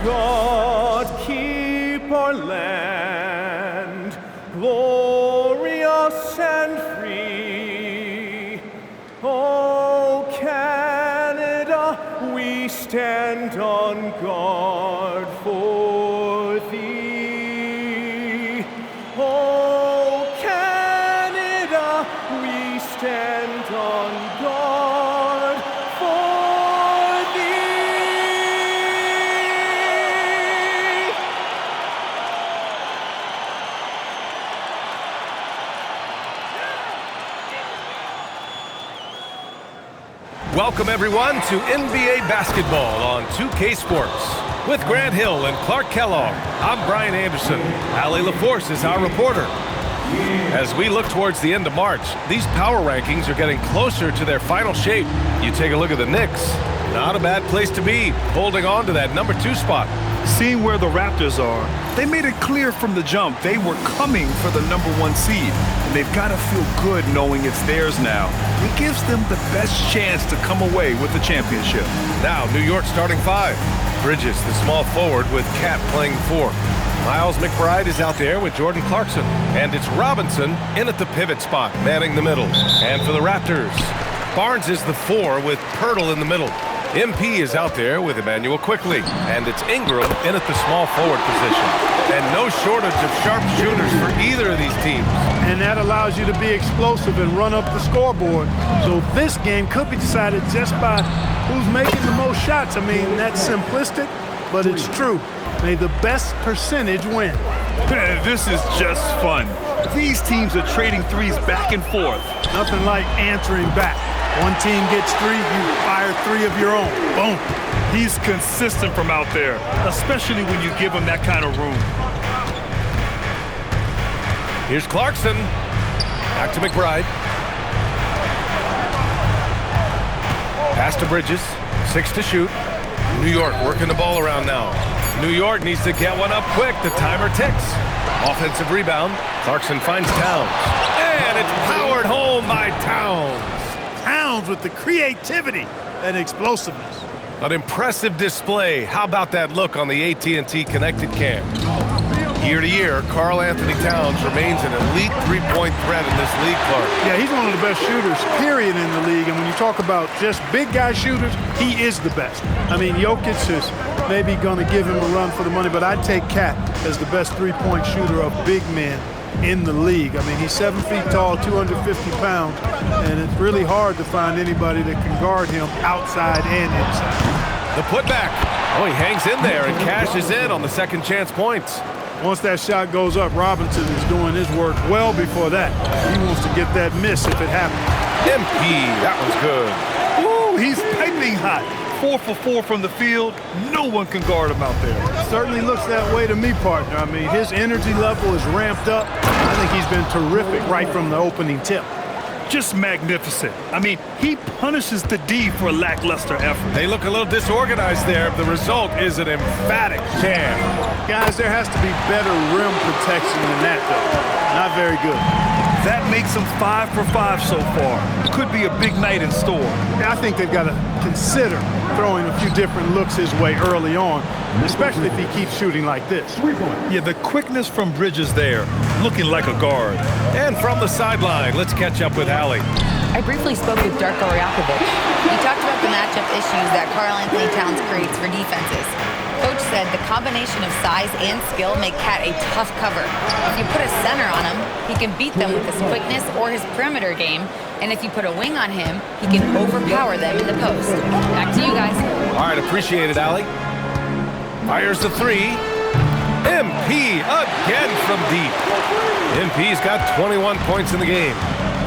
God keep our land glorious and free. Oh, Canada, we stand on guard for thee. Oh, Canada, we stand on guard for thee. Welcome everyone to NBA basketball on 2K Sports. With Grant Hill and Clark Kellogg, I'm Brian Anderson. Allie LaForce is our reporter. As we look towards the end of March, these power rankings are getting closer to their final shape. You take a look at the Knicks. Not a bad place to be, holding on to that number 2 spot. Seeing where the Raptors are, they made it clear from the jump they were coming for the number 1 seed. And they've got to feel good knowing it's theirs now. It gives them the best chance to come away with the championship. Now, New York starting 5. Bridges, the small forward, with Cat playing 4. Miles McBride is out there with Jordan Clarkson. And it's Robinson in at the pivot spot, manning the middle. And for the Raptors, Barnes is the 4 with Pirtle in the middle. MP is out there with Emmanuel Quickly. And it's Ingram in at the small forward position. And no shortage of sharp shooters for either of these teams. And that allows you to be explosive and run up the scoreboard. So this game could be decided just by who's making the most shots. I mean, that's simplistic, but it's true. May the best percentage win. This is just fun. These teams are trading threes back and forth. Nothing like answering back. One team gets 3, you fire 3 of your own. Boom. He's consistent from out there, especially when you give him that kind of room. Here's Clarkson. Back to McBride. Pass to Bridges. 6 to shoot. New York working the ball around now. New York needs to get one up quick. The timer ticks. Offensive rebound. Clarkson finds Towns. And it's powered home by Towns. Towns with the creativity and explosiveness. An impressive display. How about that look on the AT&T connected cam? Year to year, Karl Anthony Towns remains an elite three-point threat in this league, Clark. Yeah, he's one of the best shooters, period, in the league. And when you talk about just big guy shooters, he is the best. I mean, Jokic is maybe going to give him a run for the money, but I'd take Cat as the best three-point shooter of big men in the league. I mean, he's 7 feet tall, 250 pounds, and it's really hard to find anybody that can guard him outside and inside. The putback. Oh, he hangs in there and cashes in on the second chance points. Once that shot goes up, Robinson is doing his work well before that. He wants to get that miss if it happens. MP, that one's good. Woo, he's piping hot. 4 for 4 from the field. No one can guard him out there. Certainly looks that way to me, partner. I mean, his energy level is ramped up. I think he's been terrific right from the opening tip. Just magnificent. I mean, he punishes the D for lackluster effort. They look a little disorganized there. The result is an emphatic jam. Guys, there has to be better rim protection than that, though. Not very good. That makes him 5 for 5 so far. Could be a big night in store. I think they've got to consider throwing a few different looks his way early on, especially if he keeps shooting like this. Yeah, the quickness from Bridges there, looking like a guard. And from the sideline, let's catch up with Allie. I briefly spoke with Darko Rajakovic. He talked about the matchup issues that Karl Anthony Towns creates for defenses. Coach said the combination of size and skill make Cat a tough cover. If you put a center on him, he can beat them with his quickness or his perimeter game. And if you put a wing on him, he can overpower them in the post. Back to you guys. All right, appreciate it, Allie. Fires the 3. MP again from deep. MP's got 21 points in the game.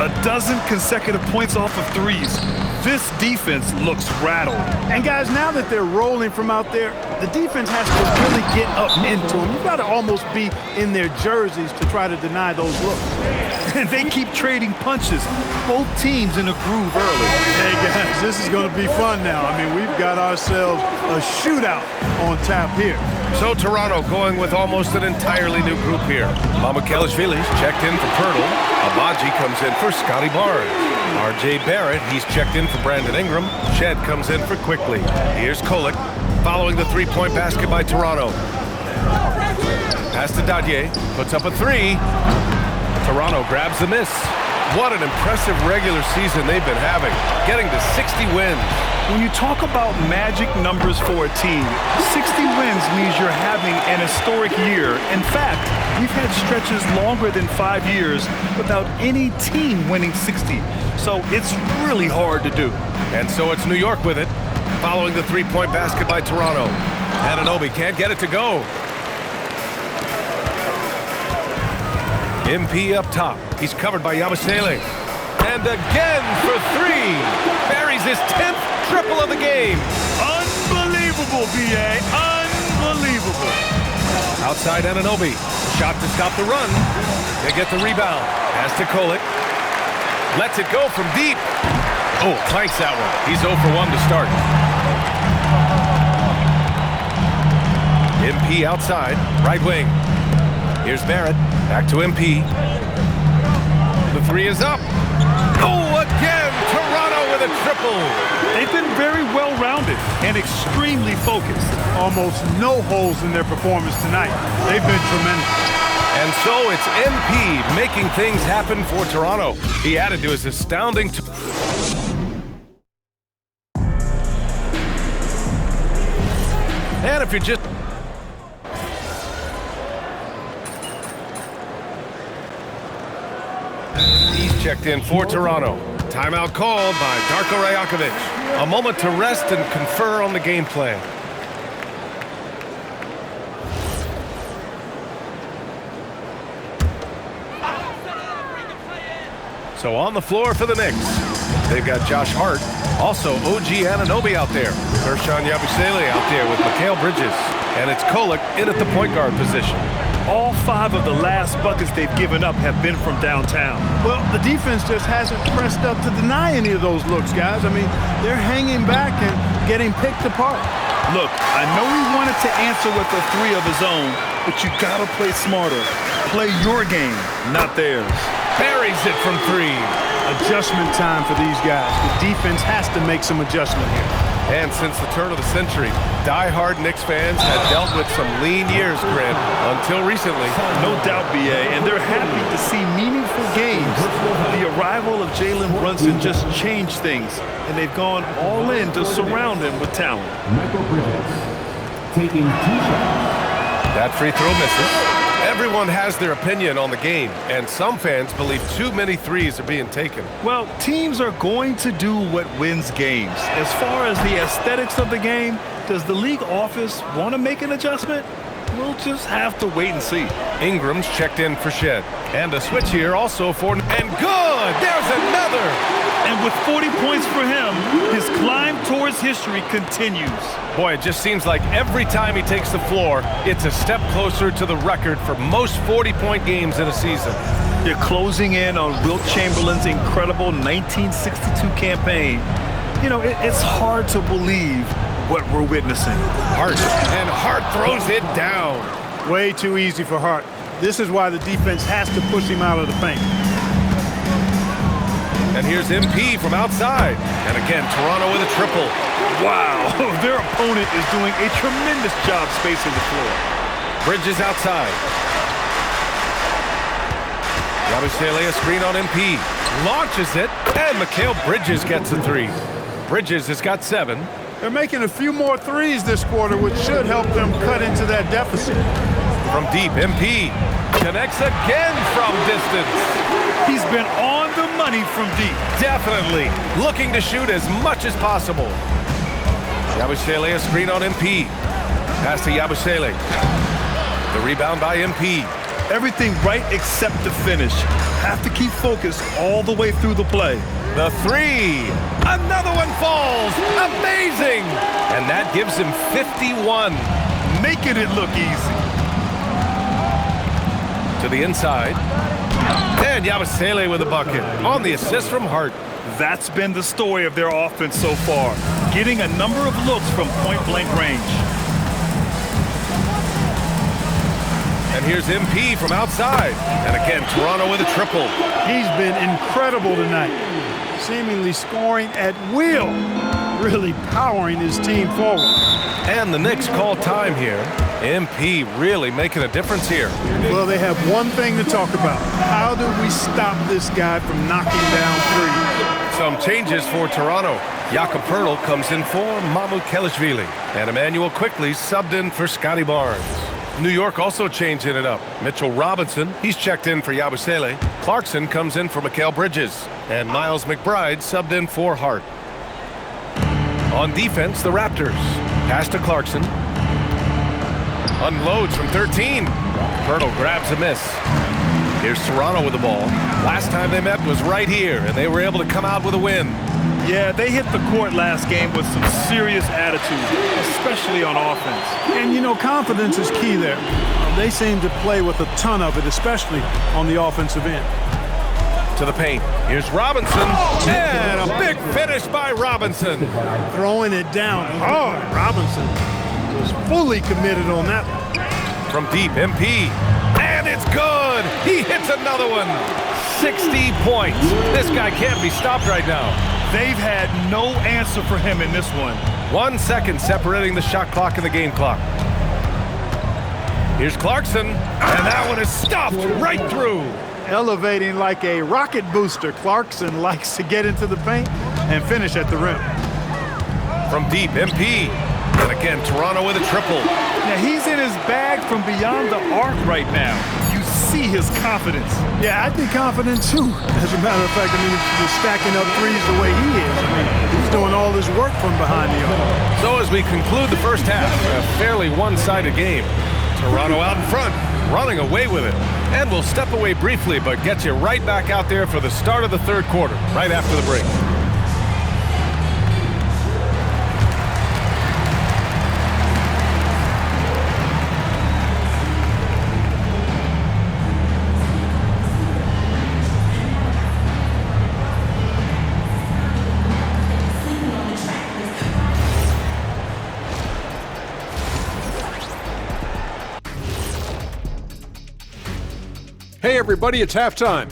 A dozen consecutive points off of threes. This defense looks rattled. And guys, now that they're rolling from out there, the defense has to really get up into them. You've got to almost be in their jerseys to try to deny those looks. And they keep trading punches. Both teams in a groove early. Hey guys, this is going to be fun now. I mean, we've got ourselves a shootout on tap here. So Toronto going with almost an entirely new group here. Mamakelashvili's checked in for Pirtle. Abaji comes in for Scotty Barnes. R.J. Barrett, he's checked in for Brandon Ingram. Shed comes in for Quickly. Here's Kolek, following the three-point basket by Toronto. Pass to Dadye, puts up a three. Toronto grabs the miss. What an impressive regular season they've been having, getting to 60 wins. When you talk about magic numbers for a team, 60 wins means you're having an historic year. In fact, we've had stretches longer than 5 years without any team winning 60. So it's really hard to do. And so it's New York with it, following the three-point basket by Toronto. Anunoby can't get it to go. MP up top. He's covered by Yabusele. And again for three. Buries his 10th triple of the game. Unbelievable, B.A. Unbelievable. Outside Anunoby. Shot to stop the run. They get the rebound. Pass to Kolek. Lets it go from deep. Oh, clanks that one. He's 0 for 1 to start. MP outside. Right wing. Here's Barrett. Back to MP. The three is up. Oh, again! Toronto with a triple. They've been very well-rounded and extremely focused. Almost no holes in their performance tonight. They've been tremendous. And so it's MP making things happen for Toronto. He added to his astounding... And if you're just... He's checked in for Toronto. Timeout called by Darko Rajakovic. A moment to rest and confer on the game plan. So on the floor for the Knicks, they've got Josh Hart, also OG Anunoby out there. Ersan Yabusele out there with Mikal Bridges. And it's Kolek in at the point guard position. All 5 of the last buckets they've given up have been from downtown. Well, the defense just hasn't pressed up to deny any of those looks, guys. I mean, they're hanging back and getting picked apart. Look, I know he wanted to answer with a 3 of his own, but you gotta play smarter. Play your game, not theirs. Buries it from 3. Adjustment time for these guys. The defense has to make some adjustment here. And since the turn of the century, die-hard Knicks fans had dealt with some lean years, Grant, until recently. No doubt, B.A., and they're happy to see meaningful games. The arrival of Jalen Brunson just changed things, and they've gone all in to surround him with talent. Michael Bridges taking 2 shots. That free throw misses. Everyone has their opinion on the game, and some fans believe too many threes are being taken. Well, teams are going to do what wins games. As far as the aesthetics of the game, does the league office want to make an adjustment? We'll just have to wait and see. Ingram's checked in for Shed. And a switch here also for... And good! There's another! And with 40 points for him, his climb towards history continues. Boy, it just seems like every time he takes the floor, it's a step closer to the record for most 40-point games in a season. You're closing in on Wilt Chamberlain's incredible 1962 campaign. You know, it's hard to believe what we're witnessing. Hart, and Hart throws it down. Way too easy for Hart. This is why the defense has to push him out of the paint. And here's MP from outside. And again, Toronto with a triple. Wow, their opponent is doing a tremendous job spacing the floor. Bridges outside. Yabusele a screen on MP. Launches it, and Mikal Bridges gets a 3. Bridges has got 7. They're making a few more threes this quarter, which should help them cut into that deficit. From deep, MP connects again from distance. He's been on the money from deep. Definitely looking to shoot as much as possible. Yabusele a screen on MP. Pass to Yabusele. The rebound by MP. Everything right except the finish. Have to keep focused all the way through the play. The 3. Another one falls. Amazing. And that gives him 51. Making it look easy. To the inside. And Yabusele with a bucket on the assist from Hart. That's been the story of their offense so far. Getting a number of looks from point-blank range. And here's MP from outside. And again, Toronto with a triple. He's been incredible tonight. seemingly scoring at will, really powering his team forward. And the Knicks call time here. MP really making a difference here. Well, they have one thing to talk about. How do we stop this guy from knocking down threes? Some changes for Toronto. Jakob Poeltl comes in for Mamukelashvili. And Emmanuel quickly subbed in for Scotty Barnes. New York also changing it up. Mitchell Robinson, he's checked in for Yabusele. Clarkson comes in for Mikal Bridges. And Miles McBride subbed in for Hart. On defense, the Raptors. Pass to Clarkson. Unloads from 13. Poeltl grabs a miss. Here's Toronto with the ball. Last time they met was right here, and they were able to come out with a win. Yeah, they hit the court last game with some serious attitude, especially on offense. And, you know, confidence is key there. They seem to play with a ton of it, especially on the offensive end. To the paint. Here's Robinson. And a big finish by Robinson. Throwing it down hard. Robinson was fully committed on that one. From deep, MP. And it's good. He hits another one. 60 points. This guy can't be stopped right now. They've had no answer for him in this one. 1 second separating the shot clock and the game clock. Here's Clarkson. And that one is stuffed right through. Elevating like a rocket booster, Clarkson likes to get into the paint and finish at the rim. From deep, MP. And again, Toronto with a triple. Now, he's in his bag from beyond the arc right now. You see his confidence. Yeah, I'd be confident too. As a matter of fact, I mean, if he's stacking up threes the way he is, I mean, he's doing all his work from behind the arc. So as we conclude the first half, a fairly one-sided game. Toronto out in front, running away with it. And we'll step away briefly, but get you right back out there for the start of the third quarter, right after the break. Hey everybody, it's halftime.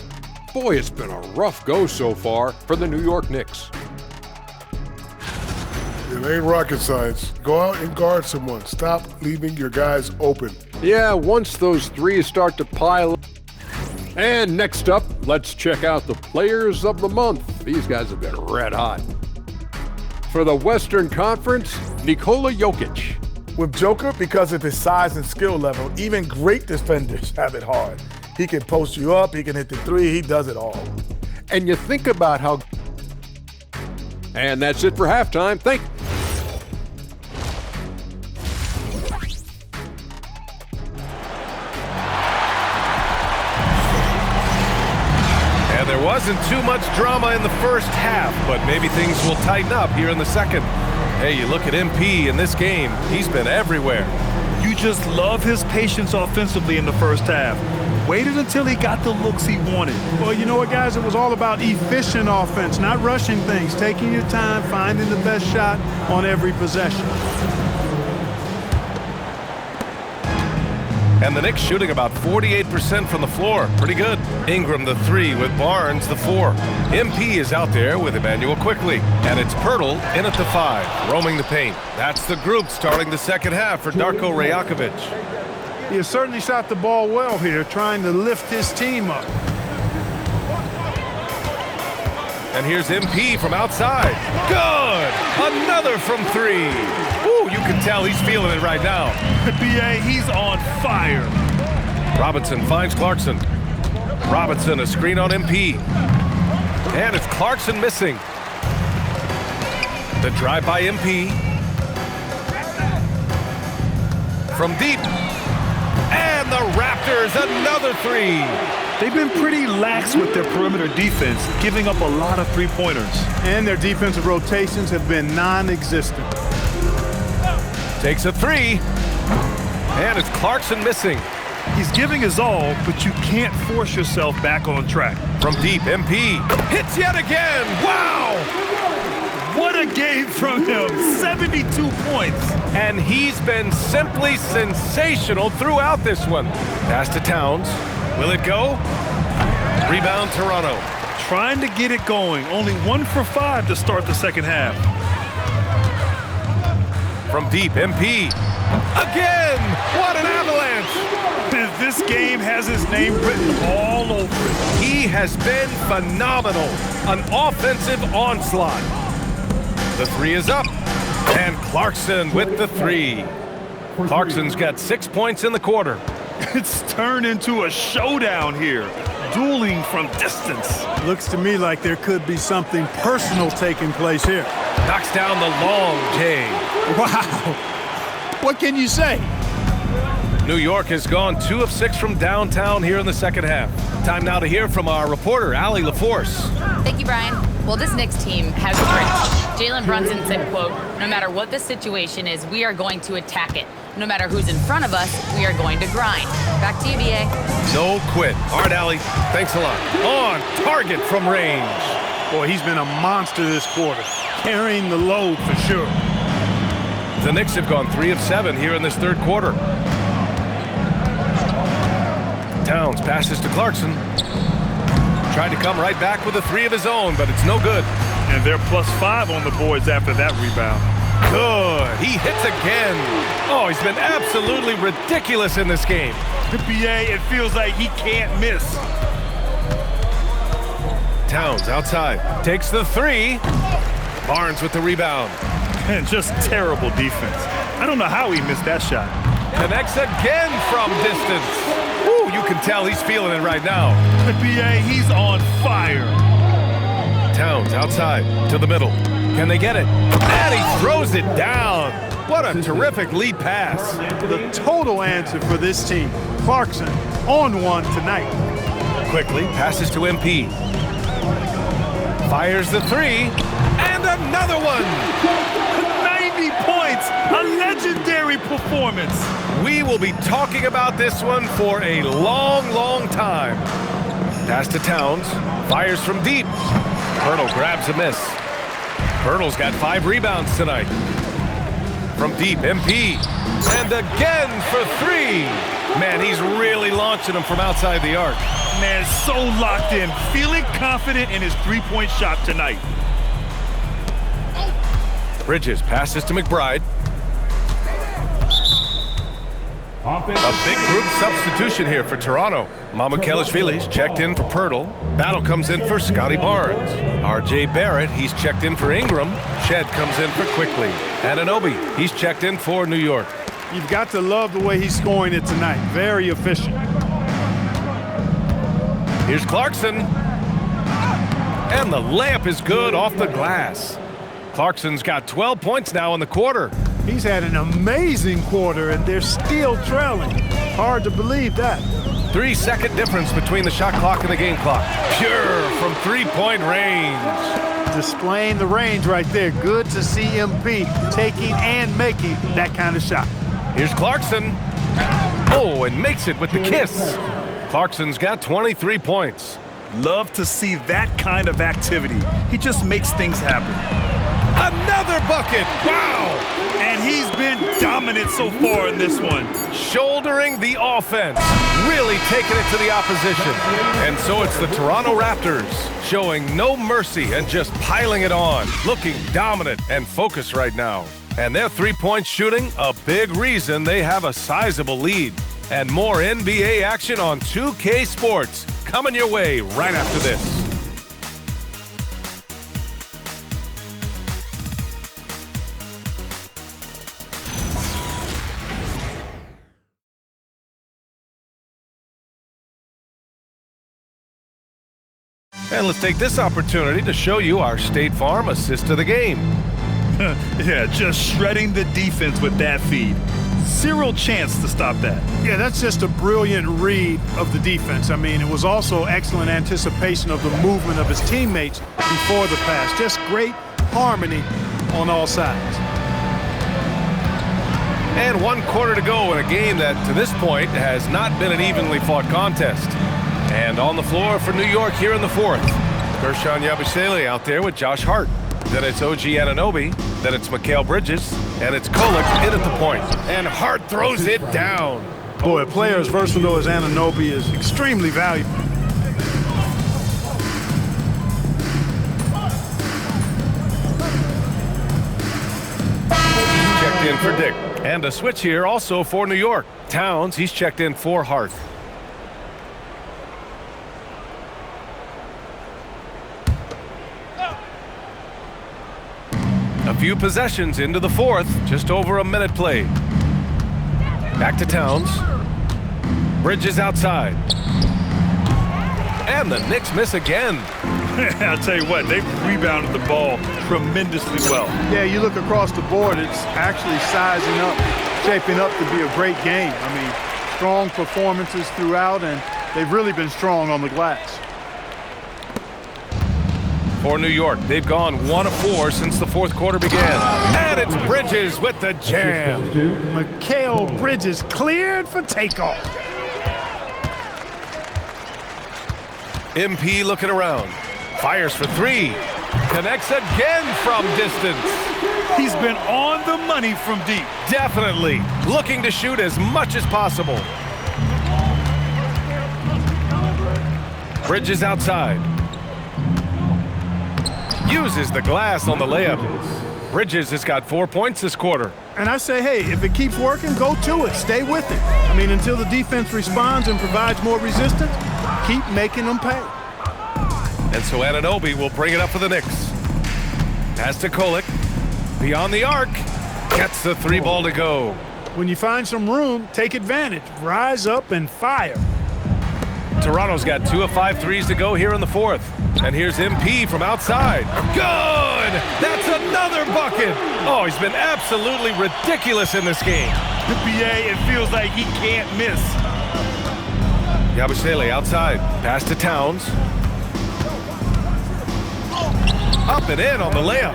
Boy, it's been a rough go so far for the New York Knicks. It ain't rocket science. Go out and guard someone. Stop leaving your guys open. Yeah, once those threes start to pile up. And next up, let's check out the players of the month. These guys have been red hot. For the Western Conference, Nikola Jokic. With Joker, because of his size and skill level, even great defenders have it hard. He can post you up, he can hit the three, he does it all. And you think about how... And that's it for halftime. Thank you. And there wasn't too much drama in the first half, but maybe things will tighten up here in the second. Hey, you look at MP in this game, he's been everywhere. You just love his patience offensively in the first half. Waited until he got the looks he wanted. Well, you know what, guys? It was all about efficient offense, not rushing things, taking your time, finding the best shot on every possession. And the Knicks shooting about 48% from the floor. Pretty good. Ingram the 3 with Barnes the 4. MP is out there with Emmanuel quickly. And it's Poeltl in at the 5, roaming the paint. That's the group starting the second half for Darko Rajakovic. He has certainly shot the ball well here, trying to lift his team up. And here's MP from outside. Good! Another from 3. Ooh, you can tell he's feeling it right now. B.A., he's on fire. Robinson finds Clarkson. Robinson, a screen on MP. And it's Clarkson missing. The drive by MP. From deep. And the Raptors, another 3. They've been pretty lax with their perimeter defense, giving up a lot of three-pointers. And their defensive rotations have been non-existent. Takes a 3. And it's Clarkson missing. He's giving his all, but you can't force yourself back on track. From deep, MP hits yet again. Wow! What a game from him. 72 points. And he's been simply sensational throughout this one. Pass to Towns. Will it go? Rebound Toronto. trying to get it going. Only 1 for 5 to start the second half. From deep, MP. Again! What an avalanche! This game has his name written all over it. He has been phenomenal. An offensive onslaught. The three is up. And Clarkson with the three. Clarkson's got 6 points in the quarter. It's turned into a showdown here. Dueling from distance. Looks to me like there could be something personal taking place here. Knocks down the long J. Wow. What can you say? New York has gone 2 of 6 from downtown here in the second half. Time now to hear from our reporter, Allie LaForce. Thank you, Brian. Well, this Knicks team has grit. Jalen Brunson said, quote, "No matter what the situation is, we are going to attack it. No matter who's in front of us, we are going to grind." Back to you, B.A. No quit. All right, Allie. Thanks a lot. On target from range. Boy, he's been a monster this quarter. Carrying the load for sure. The Knicks have gone 3 of 7 here in this third quarter. Towns passes to Clarkson. Tried to come right back with a 3 of his own, but it's no good. And they're +5 on the boards after that rebound. Good. He hits again. Oh, he's been absolutely ridiculous in this game. BA, it feels like he can't miss. Towns outside. Takes the 3. Barnes with the rebound. And just terrible defense. I don't know how he missed that shot. Connects again from distance. Ooh, you can tell he's feeling it right now. BA, he's on fire. Towns outside to the middle. Can they get it? And he throws it down. What a terrific lead pass. The total answer for this team. Clarkson on one tonight. Quickly passes to MP. Fires the 3. And another one. 90 points. A legendary performance. We will be talking about this one for a long, long time. Pass to Towns. Fires from deep. Hurdle grabs a miss. Hurdle's got 5 rebounds tonight. From deep, MP. And again for 3. Man, he's really launching them from outside the arc. Man, so locked in. Feeling confident in his three-point shot tonight. Bridges passes to McBride. A big group substitution here for Toronto. Mamukelashvili's checked in for Pirtle. Battle comes in for Scotty Barnes. R.J. Barrett, he's checked in for Ingram. Shed comes in for Quickly. Anunoby, he's checked in for New York. You've got to love the way he's scoring it tonight. Very efficient. Here's Clarkson. And the layup is good off the glass. Clarkson's got 12 points now in the quarter. He's had an amazing quarter, and they're still trailing. Hard to believe that. 3-second difference between the shot clock and the game clock. Pure from three-point range. Displaying the range right there. Good to see MP taking and making that kind of shot. Here's Clarkson. Oh, and makes it with the kiss. Clarkson's got 23 points. Love to see that kind of activity. He just makes things happen. Another bucket! Wow! And he's been dominant so far in this one. Shouldering the offense, really taking it to the opposition. And so it's the Toronto Raptors showing no mercy and just piling it on, looking dominant and focused right now. And their three-point shooting, a big reason they have a sizable lead. And more NBA action on 2K Sports coming your way right after this. And let's take this opportunity to show you our State Farm assist to the game. Yeah, just shredding the defense with that feed. Zero chance to stop that. Yeah, that's just a brilliant read of the defense. I mean, it was also excellent anticipation of the movement of his teammates before the pass. Just great harmony on all sides. And 1 quarter to go in a game that, to this point, has not been an evenly fought contest. And on the floor for New York here in the fourth. Gershon Yabusele out there with Josh Hart. Then it's OG Anunoby. Then it's Mikal Bridges. And it's Kolek in at the point. And Hart throws it down. Boy, a player as versatile as Anunoby is extremely valuable. in for Dick. And a switch here also for New York. Towns, he's checked in for Hart. A few possessions into the fourth, just over a minute played. Back to Towns. Bridges outside. And the Knicks miss again. I'll tell you what, they've rebounded the ball tremendously well. Yeah, you look across the board, it's actually sizing up, shaping up to be a great game. I mean, strong performances throughout, and they've really been strong on the glass. For New York, they've gone 1 of 4 since the fourth quarter began. And it's Bridges with the jam. Mikal Bridges cleared for takeoff. MP looking around. Fires for 3. Connects again from distance. He's been on the money from deep. Definitely. Looking to shoot as much as possible. Bridges outside. Uses the glass on the layup. Bridges has got 4 points this quarter. And I say, hey, if it keeps working, go to it. Stay with it. I mean, until the defense responds and provides more resistance, keep making them pay. And so Anunoby will bring it up for the Knicks. Pass to Kolek. Beyond the arc. Gets the 3 ball to go. When you find some room, take advantage. Rise up and fire. Toronto's got 2 of 5 threes to go here in the fourth. And here's MP from outside. Good! That's another bucket! Oh, he's been absolutely ridiculous in this game. The PA, it feels like he can't miss. Yabusele outside. Pass to Towns. Up and in on the layup.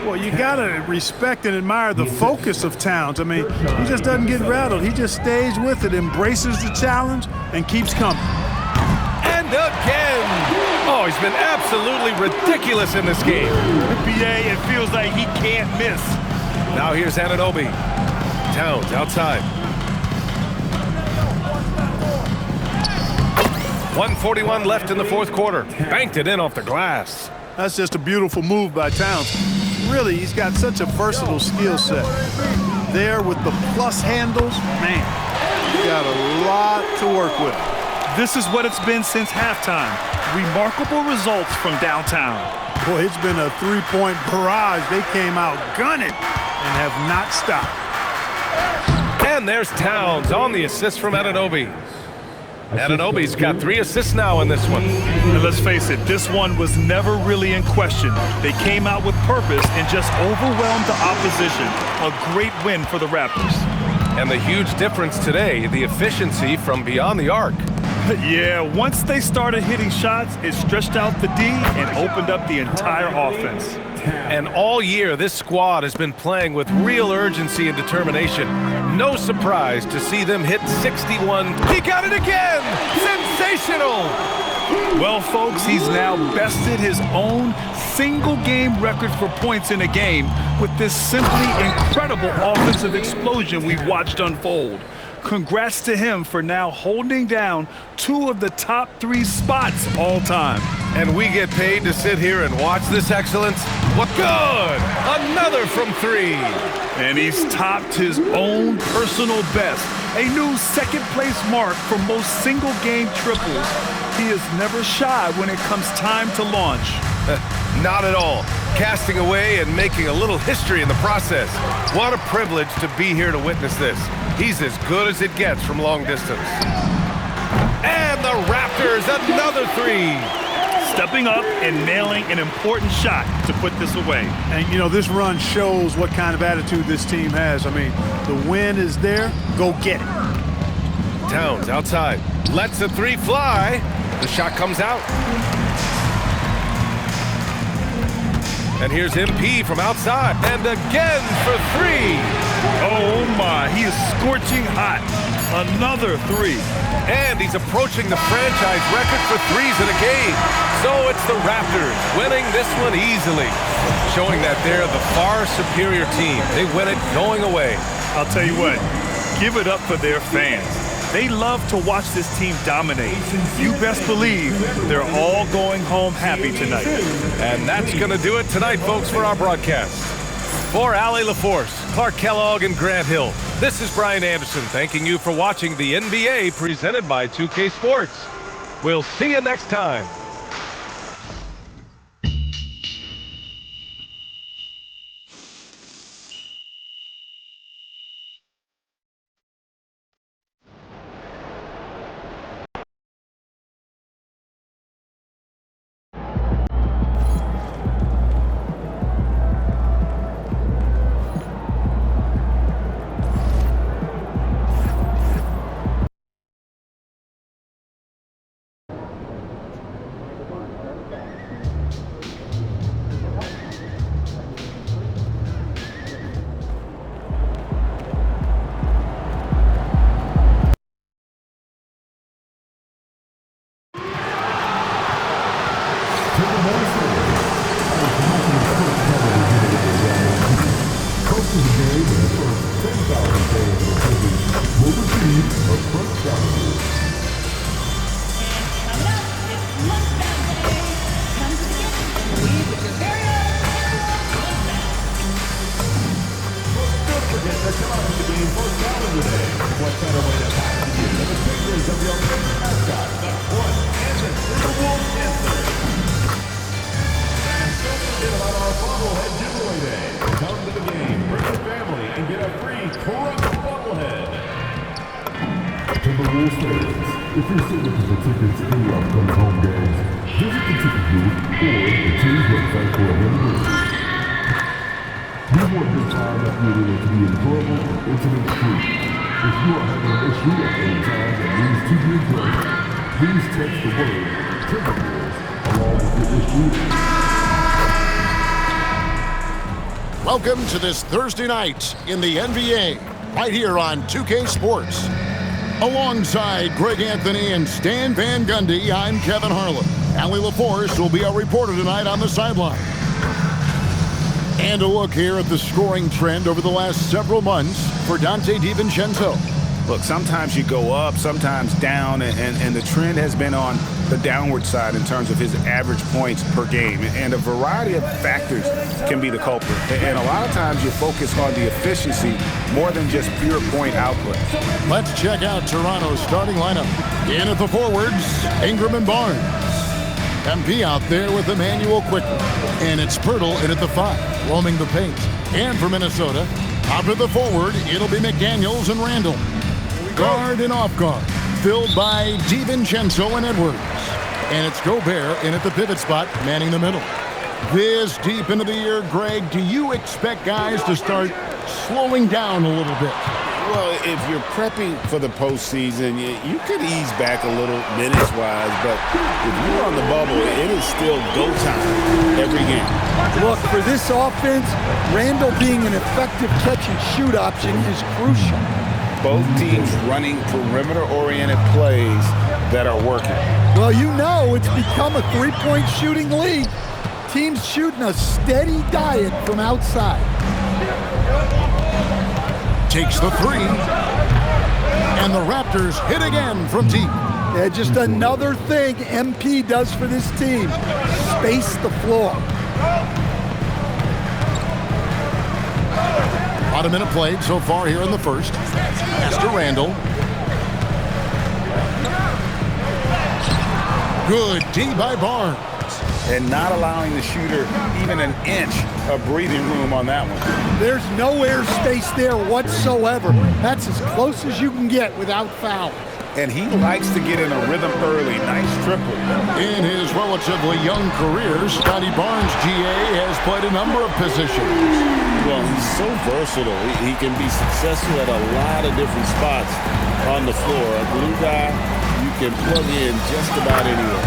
Well, you got to respect and admire the focus of Towns. I mean, he just doesn't get rattled. He just stays with it, embraces the challenge, and keeps coming. And again! Oh, he's been absolutely ridiculous in this game. The PA, it feels like he can't miss. Now here's Anunoby. Towns outside. 1:41 left in the fourth quarter. Banked it in off the glass. That's just a beautiful move by Towns. Really, he's got such a versatile skill set. There with the plus handles, man, he's got a lot to work with. This is what it's been since halftime. Remarkable results from downtown. Boy, it's been a three-point barrage. They came out gunning and have not stopped. And there's Towns on the assist from Anunoby. Anunoby's got 3 assists now in this one. And let's face it, this one was never really in question. They came out with purpose and just overwhelmed the opposition. A great win for the Raptors. And the huge difference today, the efficiency from beyond the arc. Yeah, once they started hitting shots, it stretched out the D and opened up the entire offense. And all year, this squad has been playing with real urgency and determination. No surprise to see them hit 61. He got it again! Sensational! Well, folks, he's now bested his own single-game record for points in a game with this simply incredible offensive explosion we've watched unfold. Congrats to him for now holding down 2 of the top 3 spots all time. And we get paid to sit here and watch this excellence? What good! Another from 3. And he's topped his own personal best, a new second-place mark for most single-game triples. He is never shy when it comes time to launch. Not at all. Casting away and making a little history in the process. What a privilege to be here to witness this. He's as good as it gets from long distance. And the Raptors, another 3. Stepping up and nailing an important shot to put this away. And, you know, this run shows what kind of attitude this team has. I mean, the win is there. Go get it. Towns outside. Lets the 3 fly. The shot comes out. And here's MP from outside. And again for 3. Oh, my. He is scorching hot. Another 3. And he's approaching the franchise record for 3s in a game. So it's the Raptors winning this one easily. Showing that they're the far superior team. They win it going away. I'll tell you what. Give it up for their fans. They love to watch this team dominate. You best believe they're all going home happy tonight. And that's going to do it tonight, folks, for our broadcast. For Allie LaForce, Clark Kellogg, and Grant Hill, this is Brian Anderson thanking you for watching the NBA presented by 2K Sports. We'll see you next time. If you're still looking for tickets to the upcoming home games, visit the ticket booth or the team's website for availability. We want this time that we're willing to be enjoyable and incident-free. If you are having an issue at any time that needs to be addressed, please text the word "Timberwolves" along with your issue. Welcome to this Thursday night in the NBA, right here on 2K Sports. Alongside Greg Anthony and Stan Van Gundy, I'm Kevin Harlan. Allie LaForce will be our reporter tonight on the sideline. And a look here at the scoring trend over the last several months for Dante DiVincenzo. Look, sometimes you go up, sometimes down, and the trend has been on the downward side in terms of his average points per game. And a variety of factors can be the culprit. And a lot of times you focus on the efficiency more than just pure point output. Let's check out Toronto's starting lineup. In at the forwards, Ingram and Barnes. MP out there with Emmanuel Quickly. And it's Pirtle in at the 5, roaming the paint. And for Minnesota, out at the forward, it'll be McDaniels and Randall. Guard and off guard, filled by DiVincenzo and Edwards. And it's Gobert in at the pivot spot, manning the middle. This deep into the year, Greg, do you expect guys to start slowing down a little bit? Well, if you're prepping for the postseason, you could ease back a little minutes-wise, but if you're on the bubble, it is still go time every game. Look, for this offense, Randall being an effective catch-and-shoot option is crucial. Both teams running perimeter-oriented plays that are working. Well, you know it's become a three-point shooting league. Teams shooting a steady diet from outside. Takes the 3. And the Raptors hit again from deep. Yeah, just another thing MP does for this team. Space the floor. About a minute played so far here in the first. Pass to Randall. Good D by Barnes. And not allowing the shooter even an inch of breathing room on that one. There's no air space there whatsoever. That's as close as you can get without foul. And he likes to get in a rhythm early. Nice triple. In his relatively young career, Scotty Barnes, GA, has played a number of positions. Well, he's so versatile. He can be successful at a lot of different spots on the floor. A glue guy, you can plug in just about anywhere.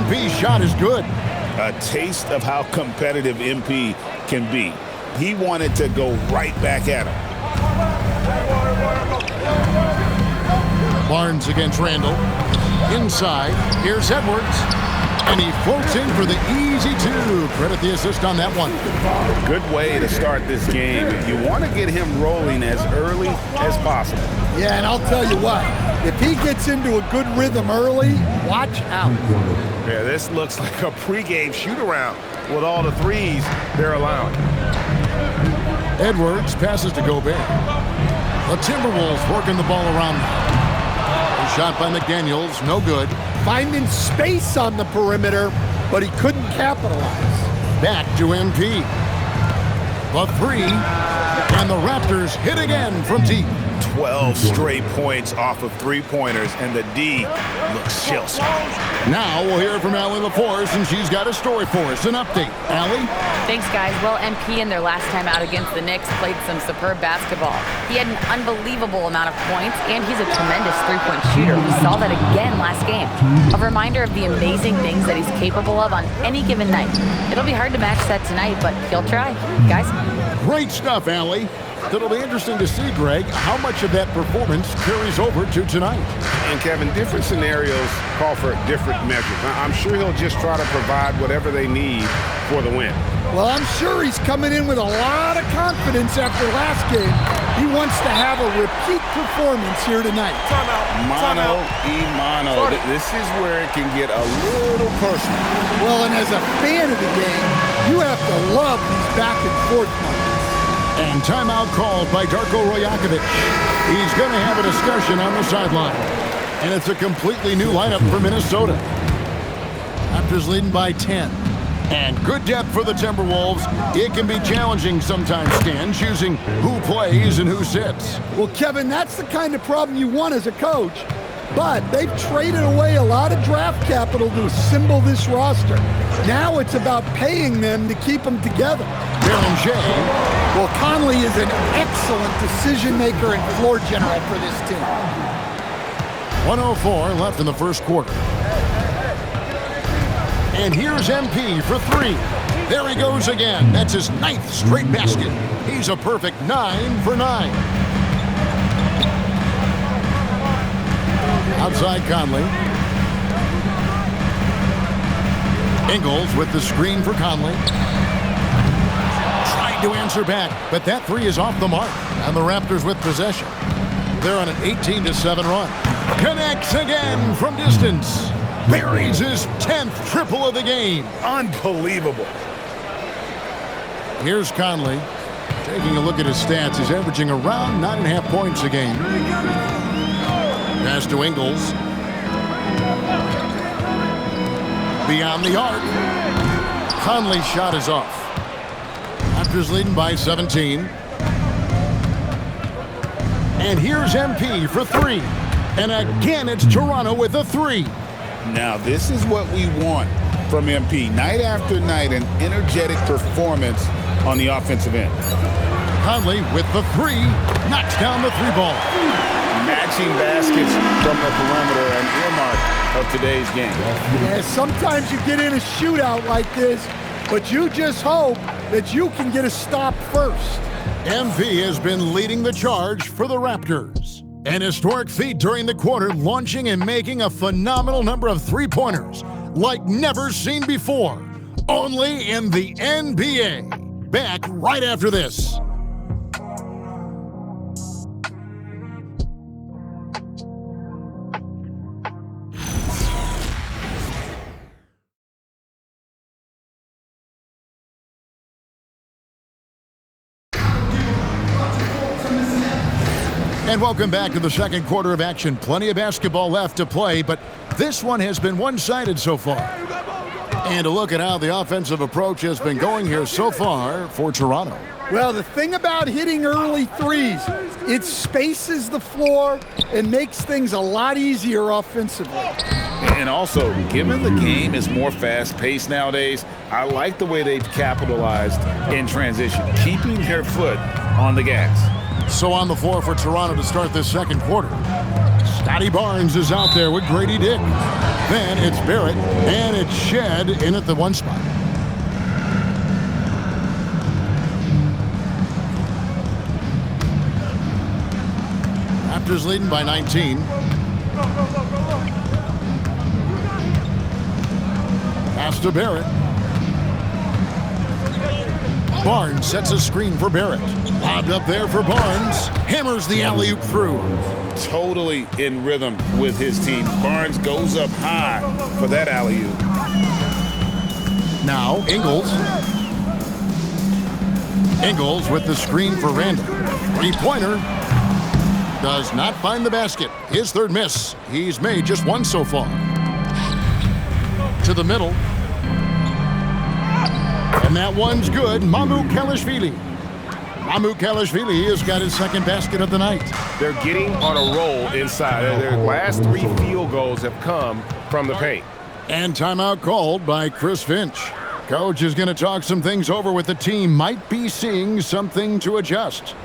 MP's shot is good. A taste of how competitive MP can be. He wanted to go right back at him. Barnes against Randall. Inside, here's Edwards. And he floats in for the easy 2. Credit the assist on that one. Good way to start this game. You want to get him rolling as early as possible. Yeah, and I'll tell you what. If he gets into a good rhythm early, watch out. Yeah, this looks like a pregame shoot-around with all the threes they're allowing. Edwards passes to Gobert. The Timberwolves working the ball around now. A shot by McDaniels, no good. Finding space on the perimeter, but he couldn't capitalize. Back to MP. The three, and the Raptors hit again from deep. 12 straight points off of three-pointers, and the D looks shell-shocked. Now we'll hear from Allie LaForce, and she's got a story for us. An update. Allie? Thanks, guys. Well, MP in their last time out against the Knicks played some superb basketball. He had an unbelievable amount of points, and he's a tremendous three-point shooter. We saw that again last game. A reminder of the amazing things that he's capable of on any given night. It'll be hard to match that tonight, but he'll try. Guys? Great stuff, Allie. It'll be interesting to see, Greg, how much of that performance carries over to tonight. And Kevin, different scenarios call for different measures. I'm sure he'll just try to provide whatever they need for the win. Well, I'm sure he's coming in with a lot of confidence after last game. He wants to have a repeat performance here tonight. Mano y mano. This is where it can get a little personal. Well, and as a fan of the game, you have to love these back and forth moments. And timeout called by Darko Rajakovic. He's going to have a discussion on the sideline. And it's a completely new lineup for Minnesota. Raptors leading by 10. And good depth for the Timberwolves. It can be challenging sometimes, Stan, choosing who plays and who sits. Well, Kevin, that's the kind of problem you want as a coach. But they've traded away a lot of draft capital to assemble this roster. Now it's about paying them to keep them together. Baron Shea. Well, Conley is an excellent decision maker and floor general for this team. 1:04 left in the first quarter. And here's MP for three. There he goes again. That's his 9th straight basket. He's a perfect 9 for 9. Outside Conley. Ingles with the screen for Conley. Trying to answer back, but that three is off the mark. And the Raptors with possession. They're on an 18-7 run. Connects again from distance. Buries his 10th triple of the game. Unbelievable. Here's Conley. Taking a look at his stats, he's averaging around 9.5 points a game. Pass to Ingles. Beyond the arc. Conley's shot is off. Raptors leading by 17. And here's MP for three. And again, it's Toronto with a three. Now, this is what we want from MP. Night after night, an energetic performance on the offensive end. Conley with the three. Knocks down the three ball. Matching baskets from the perimeter, an earmark of today's game. Yeah, sometimes you get in a shootout like this, but you just hope that you can get a stop first. MP has been leading the charge for the Raptors. An historic feat during the quarter, launching and making a phenomenal number of three-pointers like never seen before. Only in the NBA. Back right after this. And welcome back to the second quarter of action. Plenty of basketball left to play, but this one has been one-sided so far. And a look at how the offensive approach has been going here so far for Toronto. Well, the thing about hitting early threes, it spaces the floor and makes things a lot easier offensively. And also, given the game is more fast-paced nowadays, I like the way they've capitalized in transition, keeping their foot on the gas. So on the floor for Toronto to start this second quarter. Scotty Barnes is out there with Grady Dick. Then it's Barrett, and it's Shed in at the one spot. Raptors leading by 19. Pass to Barrett. Barnes sets a screen for Barrett. Lobbed up there for Barnes. Hammers the alley-oop through. Totally in rhythm with his team. Barnes goes up high for that alley-oop. Now Ingles. Ingles with the screen for Randall. Three-pointer. Does not find the basket. His third miss. He's made just one so far. To the middle. And that one's good. Mamoukelashvili. Mamoukelashvili has got his second basket of the night. They're getting on a roll inside. Their last 3 field goals have come from the paint. And timeout called by Chris Finch. Coach is going to talk some things over with the team. Might be seeing something to adjust.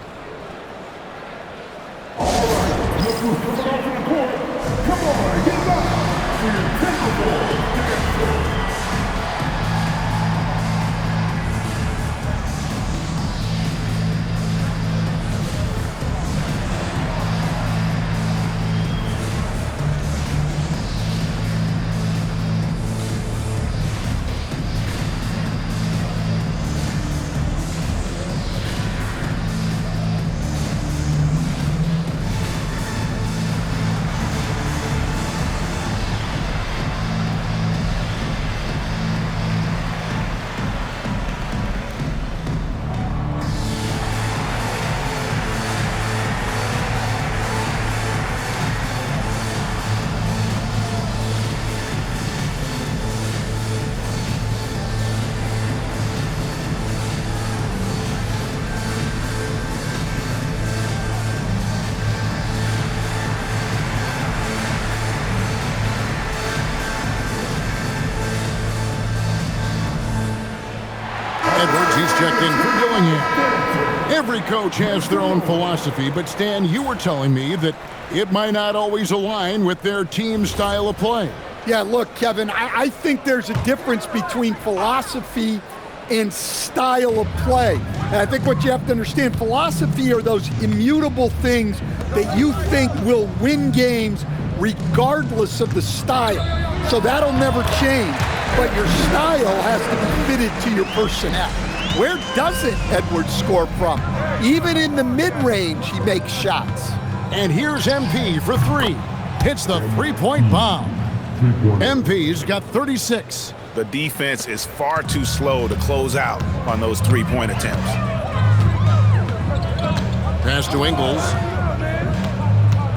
Edwards, he's checked in for Dillingham. Every coach has their own philosophy, but Stan, you were telling me that it might not always align with their team style of play. Yeah, look, Kevin, I think there's a difference between philosophy and style of play. And I think what you have to understand, philosophy are those immutable things that you think will win games regardless of the style. So that'll never change. But your style has to be fitted to your personnel. Where doesn't Edwards score from? Even in the mid-range, he makes shots. And here's MP for three. Hits the three-point bomb. MP's got 36. The defense is far too slow to close out on those three-point attempts. Pass to Ingles.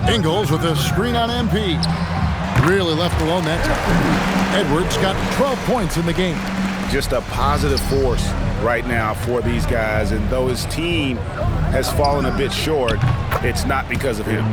Ingles with a screen on MP. Really left alone that time. Edwards got 12 points in the game. Just a positive force right now for these guys, and though his team has fallen a bit short, it's not because of him.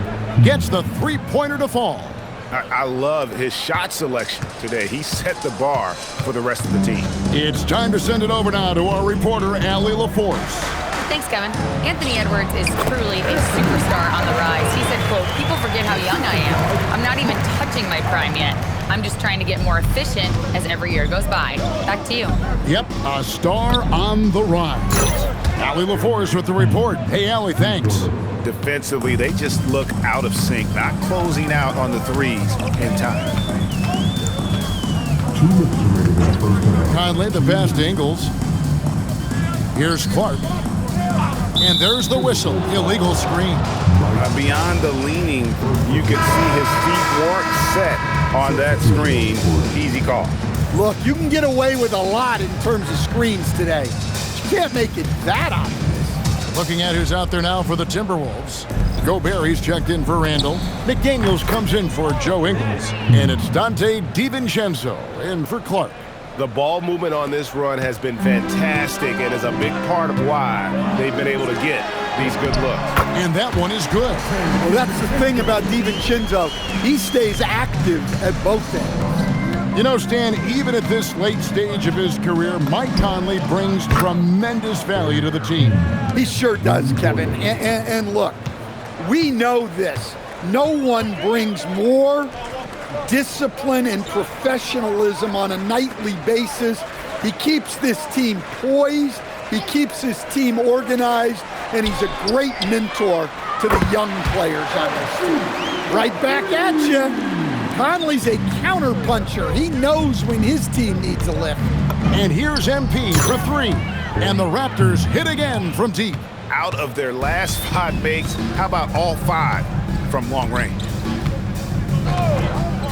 Gets the three-pointer to fall. I love his shot selection today. He set the bar for the rest of the team. It's time to send it over now to our reporter, Allie LaForce. Thanks, Kevin. Anthony Edwards is truly a superstar on the rise. He said, quote, "People forget how young I am. I'm not even touching my prime yet. I'm just trying to get more efficient as every year goes by." Back to you. Yep, a star on the rise. Allie LaForce with the report. Hey, Allie, thanks. Defensively, they just look out of sync, not closing out on the threes in time. Conley, the pass to Ingles. Here's Clark. And there's the whistle. Illegal screen. Beyond the leaning, you can see his feet weren't set on that screen. Easy call. Look, you can get away with a lot in terms of screens today. You can't make it that obvious. Looking at who's out there now for the Timberwolves. Gobert, he's checked in for Randall. McDaniels comes in for Joe Ingles. And it's Dante DiVincenzo in for Clark. The ball movement on this run has been fantastic and is a big part of why they've been able to get these good looks. And that one is good. Well, that's the thing about DiVincenzo. He stays active at both ends. You know, Stan, even at this late stage of his career, Mike Conley brings tremendous value to the team. He sure does, Kevin. And look, we know this. No one brings more discipline and professionalism on a nightly basis. He keeps this team poised, he keeps his team organized, and he's a great mentor to the young players on this team. Right back at you. Conley's a counterpuncher. He knows when his team needs a lift. And here's MP for three. And the Raptors hit again from deep. Out of their last 5 makes, how about all 5 from long range?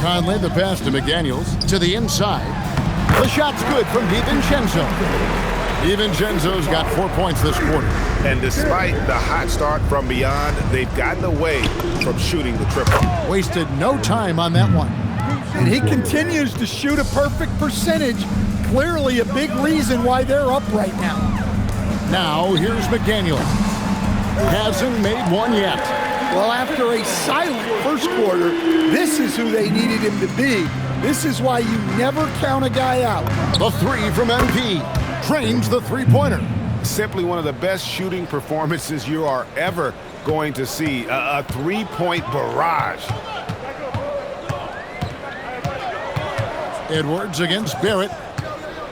Conley, the pass to McDaniels, to the inside. The shot's good from DiVincenzo. DiVincenzo's got 4 points this quarter. And despite the hot start from beyond, they've gotten away from shooting the triple. Wasted no time on that one. And he continues to shoot a perfect percentage. Clearly a big reason why they're up right now. Now here's McDaniel. Hasn't made one yet. Well, after a silent first quarter, this is who they needed him to be. This is why you never count a guy out. The three from MP. Trains the three-pointer. Simply one of the best shooting performances you are ever going to see. A three-point barrage. Edwards against Barrett.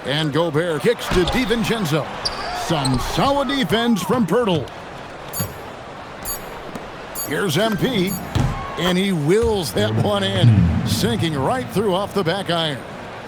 And Gobert kicks to DiVincenzo. Some solid defense from Pirtle. Here's MP. And he wills that one in, sinking right through off the back iron.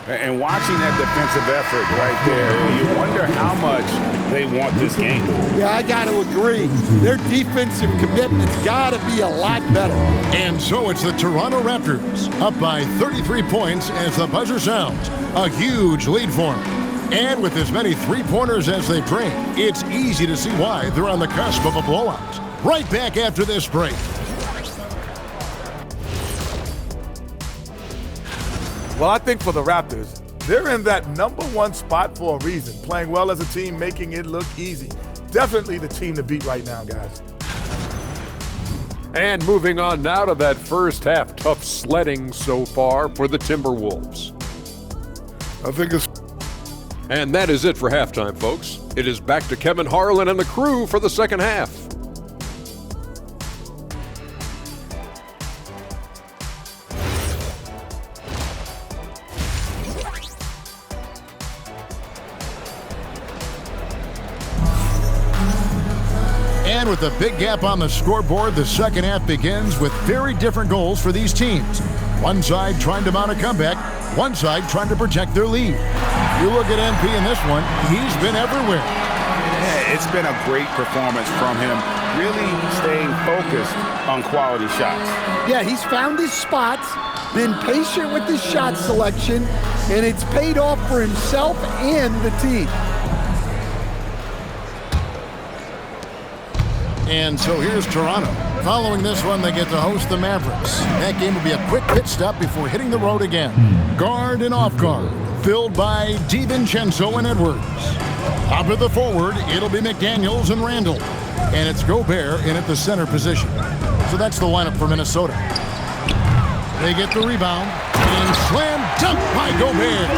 And watching that defensive effort right there, you wonder how much they want this game. Yeah, I got to agree. Their defensive commitment's got to be a lot better. And so it's the Toronto Raptors, up by 33 points as the buzzer sounds. A huge lead for them. And with as many three-pointers as they bring, it's easy to see why they're on the cusp of a blowout. Right back after this break. Well, I think for the Raptors, they're in that #1 spot for a reason. Playing well as a team, making it look easy. Definitely the team to beat right now, guys. And moving on now to that first half. Tough sledding so far for the Timberwolves. I think it's... And that is it for halftime, folks. It is back to Kevin Harlan and the crew for the second half. And with a big gap on the scoreboard, the second half begins with very different goals for these teams. One side trying to mount a comeback, one side trying to protect their lead. You look at MP in this one, he's been everywhere. Yeah, it's been a great performance from him, really staying focused on quality shots. Yeah, he's found his spots, been patient with his shot selection, and it's paid off for himself and the team. And so here's Toronto. Following this one, they get to host the Mavericks. That game will be a quick pit stop before hitting the road again. Guard and off guard, filled by DiVincenzo and Edwards. Top of the forward, it'll be McDaniels and Randall. And it's Gobert in at the center position. So that's the lineup for Minnesota. They get the rebound, and slam dunk by Gobert.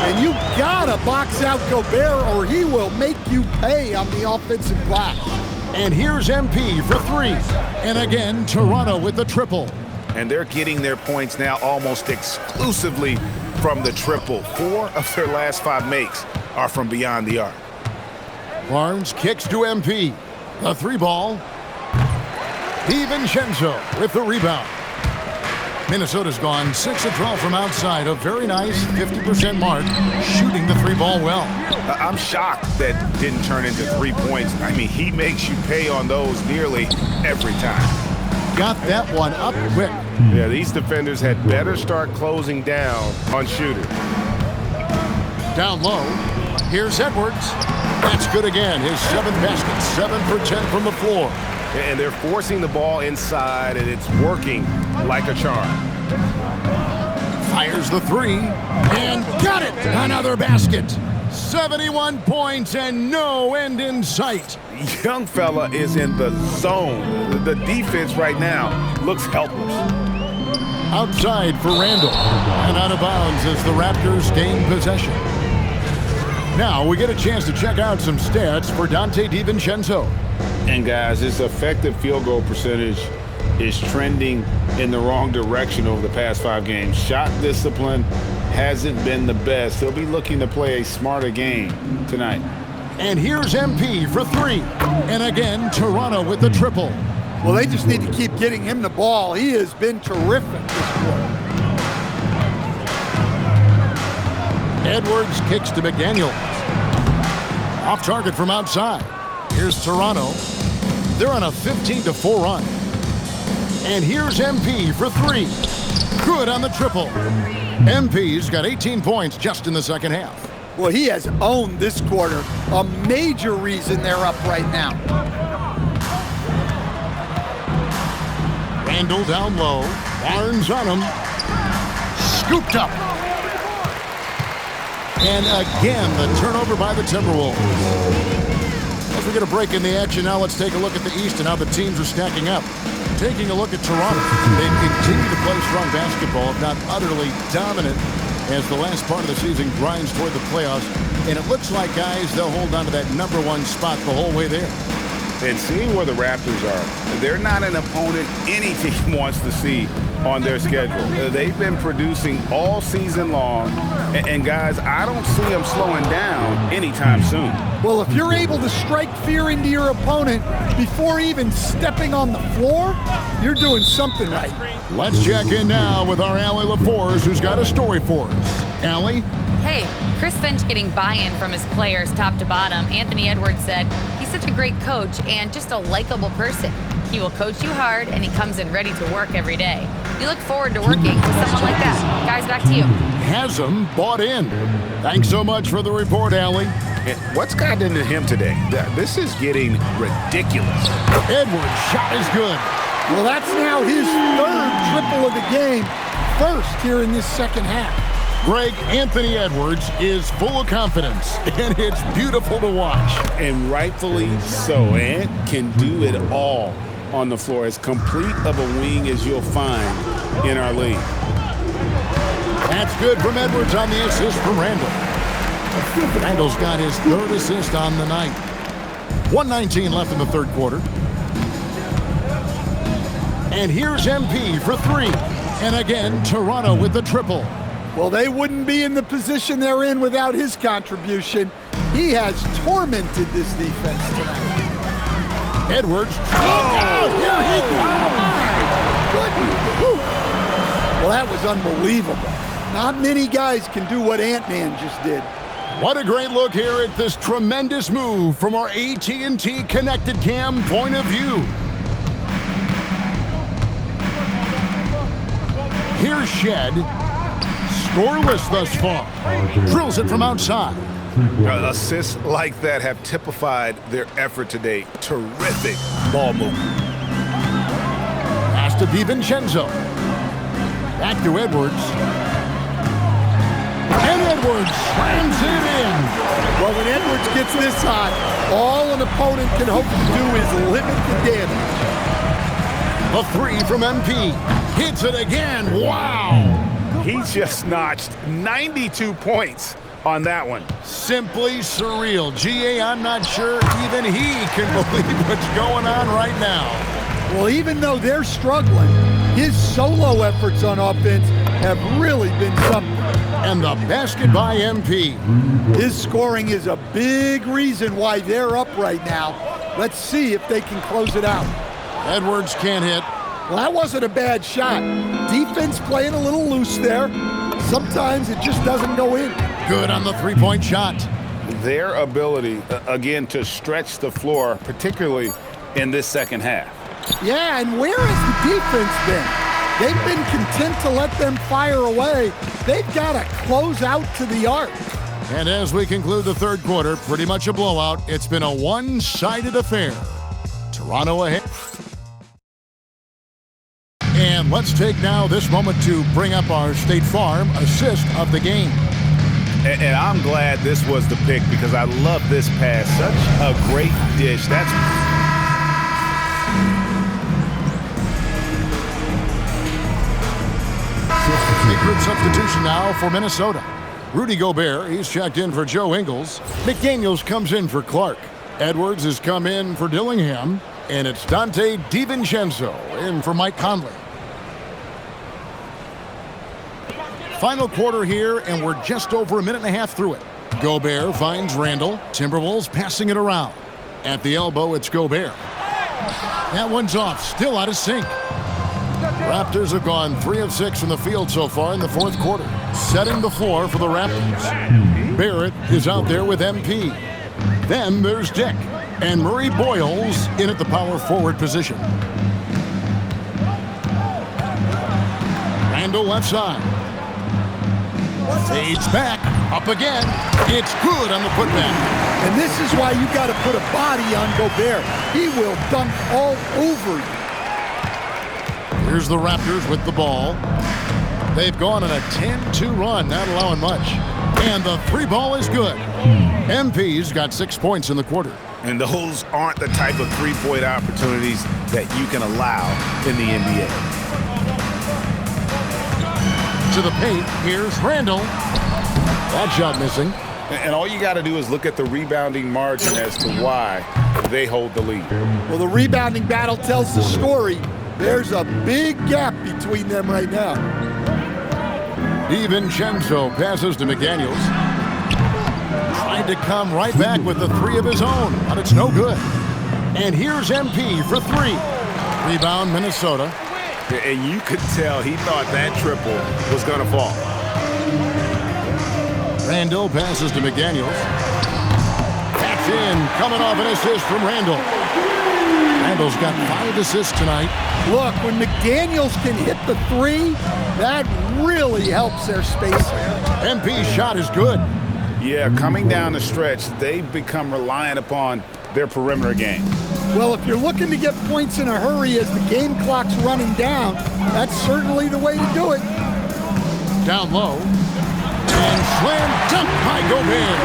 And you gotta box out Gobert or he will make you pay on the offensive glass. And here's MP for three. And again, Toronto with the triple. And they're getting their points now almost exclusively from the triple. 4 of their last 5 makes are from beyond the arc. Barnes kicks to MP. The three ball. DiVincenzo with the rebound. Minnesota's gone 6 of 12 from outside. A very nice 50% mark, shooting the three ball well. I'm shocked that didn't turn into 3 points. I mean, he makes you pay on those nearly every time. Got that one up quick. Yeah, these defenders had better start closing down on shooters. Down low. Here's Edwards. That's good again. His 7th basket, 7 for 10 from the floor. And they're forcing the ball inside, and it's working like a charm. Fires the three, and got it! Another basket. 71 points and no end in sight. Young fella is in the zone. The defense right now looks helpless. Outside for Randall, and out of bounds as the Raptors gain possession. Now we get a chance to check out some stats for Donte DiVincenzo. And guys, his effective field goal percentage is trending in the wrong direction over the past 5 games. Shot discipline hasn't been the best. He'll be looking to play a smarter game tonight. And here's MP for 3. And again, Toronto with the triple. Well, they just need to keep getting him the ball. He has been terrific this quarter. Edwards kicks to McDaniels. Off target from outside. Here's Toronto. They're on a 15-4 run. And here's MP for 3. Good on the triple. MP's got 18 points just in the second half. Well, he has owned this quarter, a major reason they're up right now. Randall down low. Barnes on him. Scooped up. And again, the turnover by the Timberwolves. As we get a break in the action now, let's take a look at the East and how the teams are stacking up. Taking a look at Toronto. They continue to play strong basketball, if not utterly dominant, as the last part of the season grinds toward the playoffs. And it looks like, guys, they'll hold on to that #1 spot the whole way there. And seeing where the Raptors are, they're not an opponent any team wants to see on their schedule. They've been producing all season long, and guys, I don't see them slowing down anytime soon. Well, if you're able to strike fear into your opponent before even stepping on the floor, you're doing something right. Let's check in now with our Allie LaForce, who's got a story for us. Allie? Hey, Chris Finch getting buy-in from his players top to bottom. Anthony Edwards said he's such a great coach and just a likable person. He will coach you hard, and he comes in ready to work every day. We look forward to working with someone like that. Guys, back to you. Has him bought in. Thanks so much for the report, Allie. What's gotten into him today? This is getting ridiculous. Edwards' shot is good. Well, that's now his third triple of the game, first here in this second half. Greg, Anthony Edwards is full of confidence, and it's beautiful to watch. And rightfully so. Ant can do it all on the floor, as complete of a wing as you'll find in our league. That's good from Edwards on the assist from Randall. Randall's got his third assist on the night. 1:19 left in the third quarter. And here's MP for three. And again, Toronto with the triple. Well, they wouldn't be in the position they're in without his contribution. He has tormented this defense tonight. Edwards. Here he goes. Well, that was unbelievable. Not many guys can do what Ant-Man just did. What a great look here at this tremendous move from our AT&T Connected Cam point of view. Here's Shed. Scoreless thus far. Drills it from outside. Assists like that have typified their effort today. Terrific ball movement. Pass to DiVincenzo. Back to Edwards. And Edwards slams it in. Well, when Edwards gets this hot, all an opponent can hope to do is limit the damage. A three from MP. Hits it again. Wow. He just notched 92 points on that one. Simply surreal. GA, I'm not sure even he can believe what's going on right now. Well, even though they're struggling, his solo efforts on offense have really been something. And the basket by MP. His scoring is a big reason why they're up right now. Let's see if they can close it out. Edwards can't hit. Well, that wasn't a bad shot. Defense playing a little loose there. Sometimes it just doesn't go in. Good on the three-point shot. Their ability, again, to stretch the floor, particularly in this second half. Yeah, and where has the defense been? They've been content to let them fire away. They've got to close out to the arc. And as we conclude the third quarter, pretty much a blowout. It's been a one-sided affair. Toronto ahead. And let's take now this moment to bring up our State Farm assist of the game. And I'm glad this was the pick because I love this pass. Such a great dish. That's secret substitution now for Minnesota. Rudy Gobert, he's checked in for Joe Ingles. McDaniels comes in for Clark. Edwards has come in for Dillingham. And it's Dante DiVincenzo in for Mike Conley. Final quarter here, and we're just over a minute and a half through it. Gobert finds Randall. Timberwolves passing it around. At the elbow, it's Gobert. That one's off, still out of sync. Raptors have gone 3 of 6 from the field so far in the fourth quarter. Setting the floor for the Raptors. Barrett is out there with MP. Then there's Dick. And Murray Boyles in at the power forward position. Randall left side. Fades back. Up again. It's good on the putback. And this is why you got to put a body on Gobert. He will dunk all over you. Here's the Raptors with the ball. They've gone on a 10-2 run, not allowing much. And the three ball is good. MP's got 6 points in the quarter. And those aren't the type of three-point opportunities that you can allow in the NBA. To the paint, here's Randall. That shot missing. And all you got to do is look at the rebounding margin as to why they hold the lead. Well, the rebounding battle tells the story. There's a big gap between them right now. DiVincenzo passes to McDaniels. Tried to come right back with the three of his own, but it's no good. And here's MP for three. Rebound, Minnesota. And you could tell he thought that triple was going to fall. Randall passes to McDaniels. That's in, coming off an assist from Randall. Randall's got 5 assists tonight. Look, when McDaniels can hit the three, that really helps their spacing. MP's shot is good. Yeah, coming down the stretch, they've become reliant upon their perimeter game. Well, if you're looking to get points in a hurry as the game clock's running down, that's certainly the way to do it. Down low. And slam dunk by Gobert.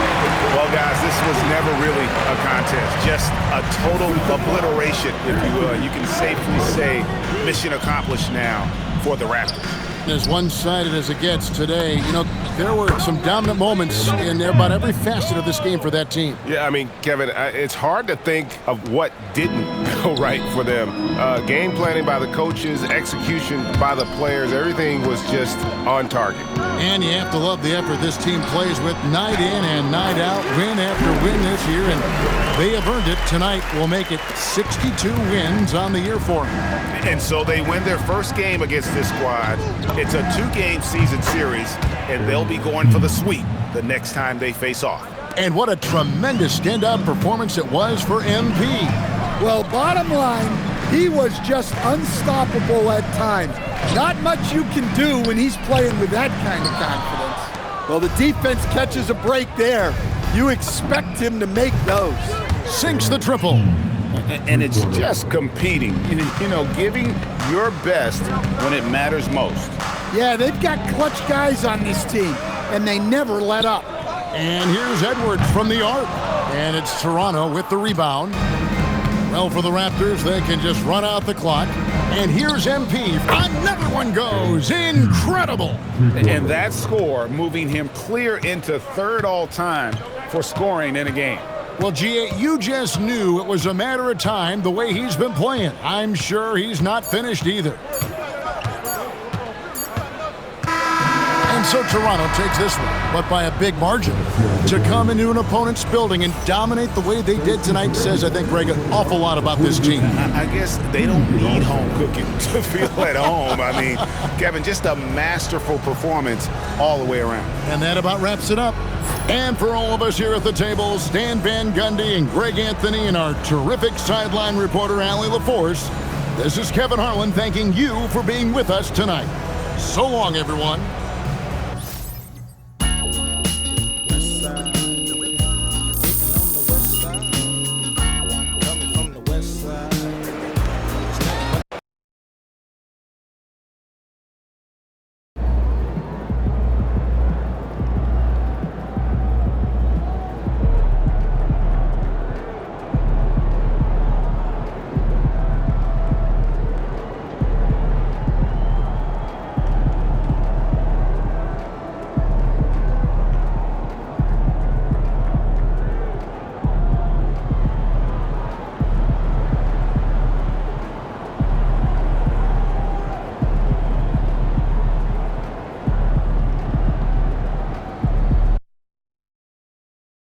Well, guys, this was never really a contest. Just a total obliteration, if you will. You can safely say mission accomplished now for the Raptors. As one-sided as it gets today, you know, there were some dominant moments in about every facet of this game for that team. Yeah, I mean, Kevin, it's hard to think of what didn't go right for them. Game planning by the coaches, execution by the players, everything was just on target. And you have to love the effort this team plays with night in and night out, win after win this year, and they have earned it. Tonight will make it 62 wins on the year for them. And so they win their first game against this squad. It's a 2-game season series, and they'll be going for the sweep the next time they face off. And what a tremendous standout performance it was for MP. Well, bottom line, he was just unstoppable at times. Not much you can do when he's playing with that kind of confidence. Well, the defense catches a break there. You expect him to make those. Sinks the triple. And it's just competing, you know, giving your best when it matters most. Yeah, they've got clutch guys on this team, and they never let up. And here's Edwards from the arc. And it's Toronto with the rebound. Well, for the Raptors, they can just run out the clock. And here's MP. Another one goes. Incredible. And that score moving him clear into third all-time for scoring in a game. Well, G.A., you just knew it was a matter of time the way he's been playing. I'm sure he's not finished either. And so Toronto takes this one, but by a big margin. To come into an opponent's building and dominate the way they did tonight says, I think, Greg, an awful lot about this team. I guess they don't need home cooking to feel at home. I mean, Kevin, just a masterful performance all the way around. And that about wraps it up. And for all of us here at the table, Stan Van Gundy and Greg Anthony and our terrific sideline reporter, Allie LaForce, this is Kevin Harlan thanking you for being with us tonight. So long, everyone.